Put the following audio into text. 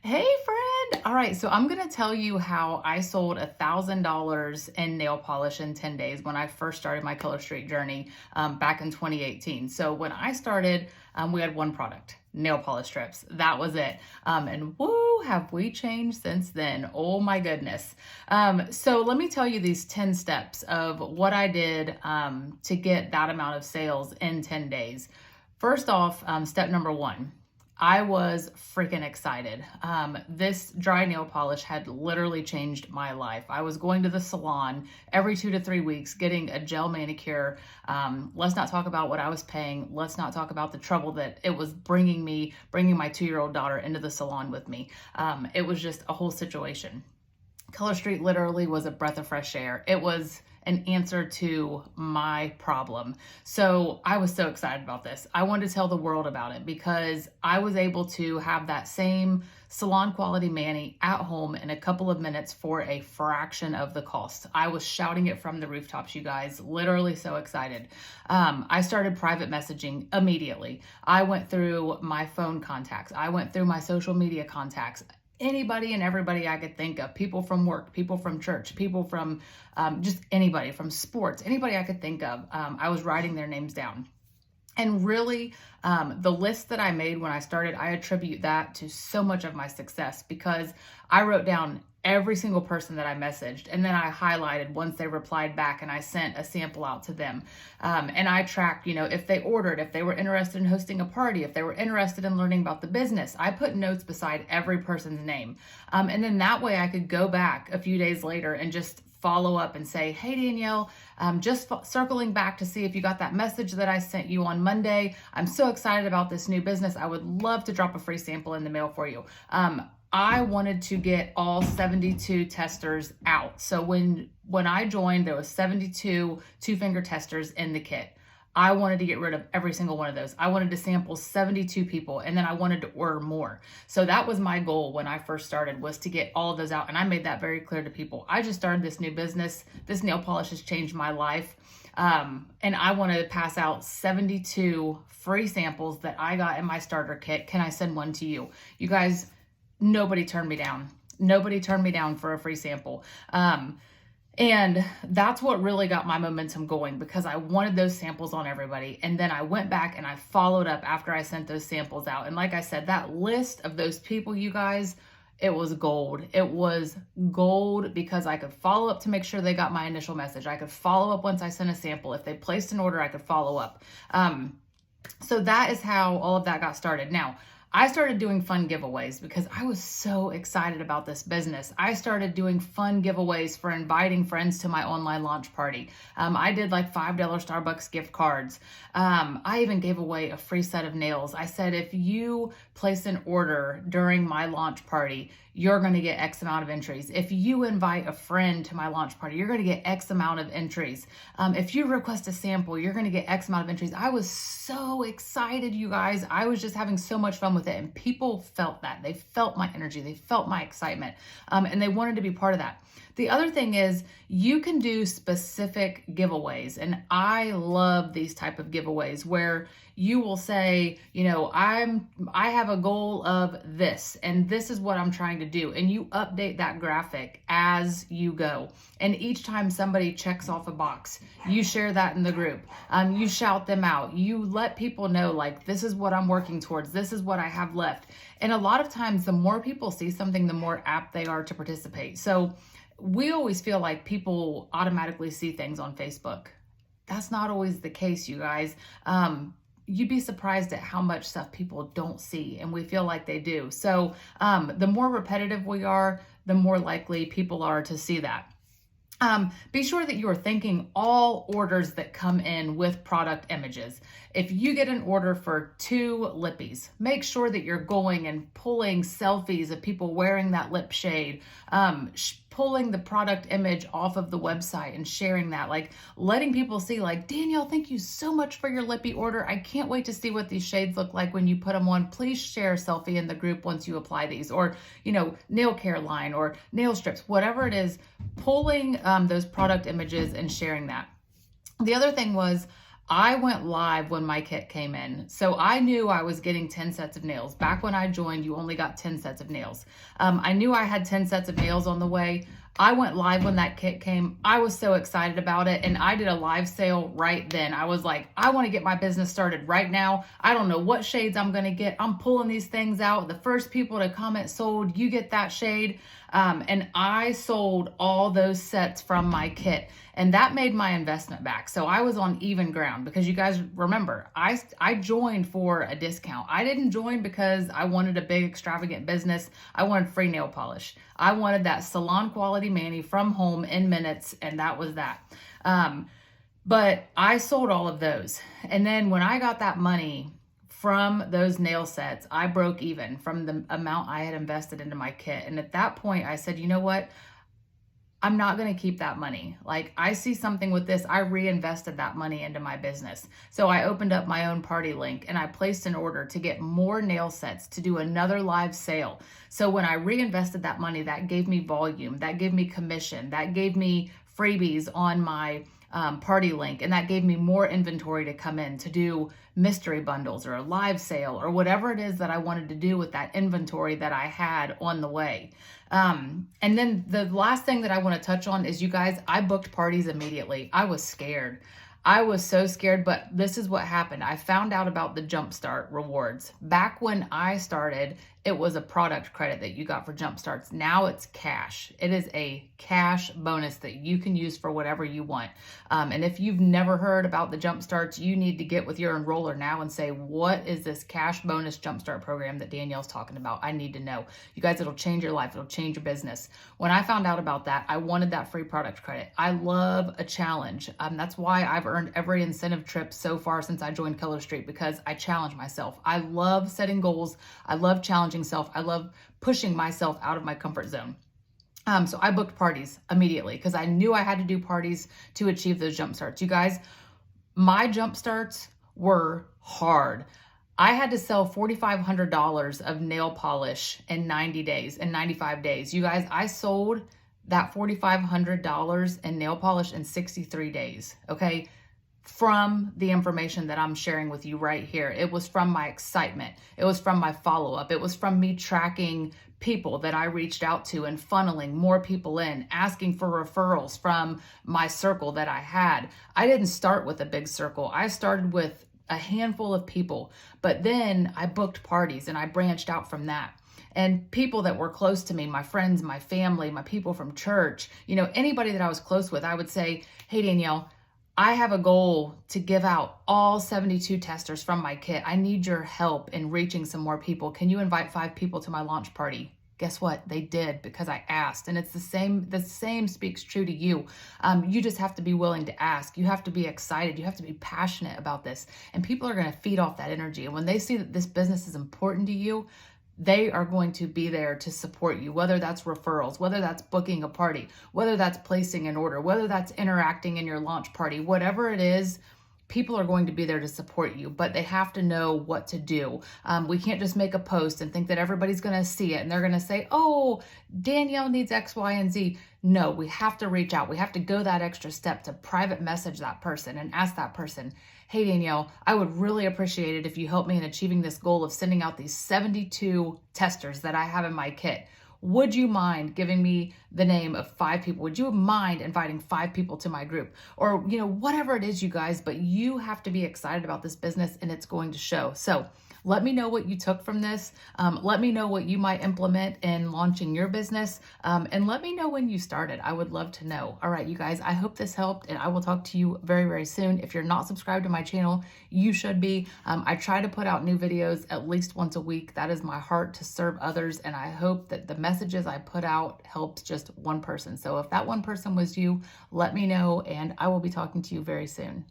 Hey friend! All right, so I'm gonna tell you how I sold $1,000 in nail polish in 10 days when I first started my Color Street journey back in 2018. So when I started, we had one product, nail polish strips. That was it. And woo, have we changed since then? Oh my goodness. So let me tell you these 10 steps of what I did to get that amount of sales in 10 days. First off, step number one. I was freaking excited. This dry nail polish had literally changed my life. I was going to the salon every 2 to 3 weeks, getting a gel manicure. Let's not talk about what I was paying. Let's not talk about the trouble that it was bringing my 2-year-old daughter into the salon with me. It was just a whole situation. Color Street literally was a breath of fresh air. It was an answer to my problem. So I was so excited about this. I wanted to tell the world about it because I was able to have that same salon quality mani at home in a couple of minutes for a fraction of the cost. I was shouting it from the rooftops, you guys, literally so excited. I started private messaging immediately. I went through my phone contacts. I went through my social media contacts. Anybody and everybody I could think of, people from work, people from church, people from just anybody, from sports, anybody I could think of, I was writing their names down. And really, the list that I made when I started, I attribute that to so much of my success because I wrote down every single person that I messaged, and then I highlighted once they replied back, and I sent a sample out to them. And I tracked, if they ordered, if they were interested in hosting a party, if they were interested in learning about the business. I put notes beside every person's name. And then that way I could go back a few days later and just follow up and say, hey, Danielle, just circling back to see if you got that message that I sent you on Monday. I'm so excited about this new business. I would love to drop a free sample in the mail for you. I wanted to get all 72 testers out. So when I joined, there was 72 two-finger testers in the kit. I wanted to get rid of every single one of those. I wanted to sample 72 people, and then I wanted to order more. So that was my goal when I first started, was to get all of those out. And I made that very clear to people. I just started this new business. This nail polish has changed my life. And I want to pass out 72 free samples that I got in my starter kit. Can I send one to you? You guys, nobody turned me down. Nobody turned me down for a free sample. And that's what really got my momentum going because I wanted those samples on everybody. And then I went back and I followed up after I sent those samples out. And like I said, that list of those people, you guys, it was gold. It was gold because I could follow up to make sure they got my initial message. I could follow up once I sent a sample. If they placed an order, I could follow up. So that is how all of that got started. Now, I started doing fun giveaways because I was so excited about this business. I started doing fun giveaways for inviting friends to my online launch party. I did like $5 Starbucks gift cards. I even gave away a free set of nails. I said, if you place an order during my launch party, you're going to get X amount of entries. If you invite a friend to my launch party, you're going to get X amount of entries. If you request a sample, you're going to get X amount of entries. I was so excited, you guys. I was just having so much fun with it. And people felt that. They felt my energy. They felt my excitement. And they wanted to be part of that. The other thing is you can do specific giveaways. And I love these type of giveaways where you will say, I have a goal of this, and this is what I'm trying to do. And you update that graphic as you go. And each time somebody checks off a box, you share that in the group. You shout them out. You let people know, like, this is what I'm working towards. This is what I have left. And a lot of times, the more people see something, the more apt they are to participate. So we always feel like people automatically see things on Facebook. That's not always the case, you guys. You'd be surprised at how much stuff people don't see, and we feel like they do. So the more repetitive we are, the more likely people are to see that. Be sure that you are thanking all orders that come in with product images. If you get an order for 2 lippies, make sure that you're going and pulling selfies of people wearing that lip shade, pulling the product image off of the website and sharing that, like letting people see, like, Danielle, thank you so much for your lippy order. I can't wait to see what these shades look like when you put them on. Please share a selfie in the group once you apply these, or, nail care line or nail strips, whatever it is, pulling those product images and sharing that. The other thing was, I went live when my kit came in. So I knew I was getting 10 sets of nails. Back when I joined, you only got 10 sets of nails. I knew I had 10 sets of nails on the way. I went live when that kit came. I was so excited about it, and I did a live sale right then. I was like, I want to get my business started right now. I don't know what shades I'm going to get. I'm pulling these things out. The first people to comment sold, you get that shade. And I sold all those sets from my kit, and that made my investment back. So I was on even ground, because you guys remember, I joined for a discount. I didn't join because I wanted a big extravagant business. I wanted free nail polish. I wanted that salon quality mani from home in minutes, and that was that. But I sold all of those. And then when I got that money from those nail sets, I broke even from the amount I had invested into my kit. And at that point, I said, you know what? I'm not going to keep that money. Like, I see something with this. I reinvested that money into my business. So I opened up my own party link, and I placed an order to get more nail sets to do another live sale. So when I reinvested that money, that gave me volume, that gave me commission, that gave me freebies on my party link, and that gave me more inventory to come in to do mystery bundles or a live sale or whatever it is that I wanted to do with that inventory that I had on the way. And then the last thing that I want to touch on is, you guys, I booked parties immediately. I was scared. I was so scared, but this is what happened. I found out about the Jumpstart rewards. Back when I started, it was a product credit that you got for Jumpstarts. Now it's cash. It is a cash bonus that you can use for whatever you want. And if you've never heard about the Jumpstarts, you need to get with your enroller now and say, what is this cash bonus Jumpstart program that Danielle's talking about? I need to know. You guys, it'll change your life. It'll change your business. When I found out about that, I wanted that free product credit. I love a challenge. That's why I've earned every incentive trip so far since I joined Color Street, because I challenge myself. I love setting goals. I love challenging self. I love pushing myself out of my comfort zone. So I booked parties immediately because I knew I had to do parties to achieve those jump starts. You guys, my jump starts were hard. I had to sell $4,500 of nail polish in 90 days, in 95 days. You guys, I sold that $4,500 in nail polish in 63 days, okay? From the information that I'm sharing with you right here. It was from my excitement. It was from my follow-up. It was from me tracking people that I reached out to and funneling more people in, asking for referrals from my circle that I had. I didn't start with a big circle. I started with a handful of people, but then I booked parties and I branched out from that. And people that were close to me, my friends, my family, my people from church, you know, anybody that I was close with, I would say, hey, Danielle, I have a goal to give out all 72 testers from my kit. I need your help in reaching some more people. Can you invite 5 people to my launch party? Guess what? They did, because I asked. And it's the same speaks true to you. You just have to be willing to ask. You have to be excited. You have to be passionate about this. And people are going to feed off that energy. And when they see that this business is important to you, they are going to be there to support you, whether that's referrals, whether that's booking a party, whether that's placing an order, whether that's interacting in your launch party, whatever it is, people are going to be there to support you, but they have to know what to do. We can't just make a post and think that everybody's going to see it and they're going to say, oh, Danielle needs X, Y, and Z. No, we have to reach out. We have to go that extra step to private message that person and ask that person, hey, Danielle, I would really appreciate it if you help me in achieving this goal of sending out these 72 testers that I have in my kit. Would you mind giving me the name of 5 people? Would you mind inviting 5 people to my group? Or, you know, whatever it is, you guys, but you have to be excited about this business and it's going to show. So let me know what you took from this. Let me know what you might implement in launching your business. And let me know when you started. I would love to know. All right, you guys, I hope this helped, and I will talk to you very, very soon. If you're not subscribed to my channel, you should be. I try to put out new videos at least once a week. That is my heart, to serve others. And I hope that the messages I put out helped just one person. So if that one person was you, let me know, and I will be talking to you very soon.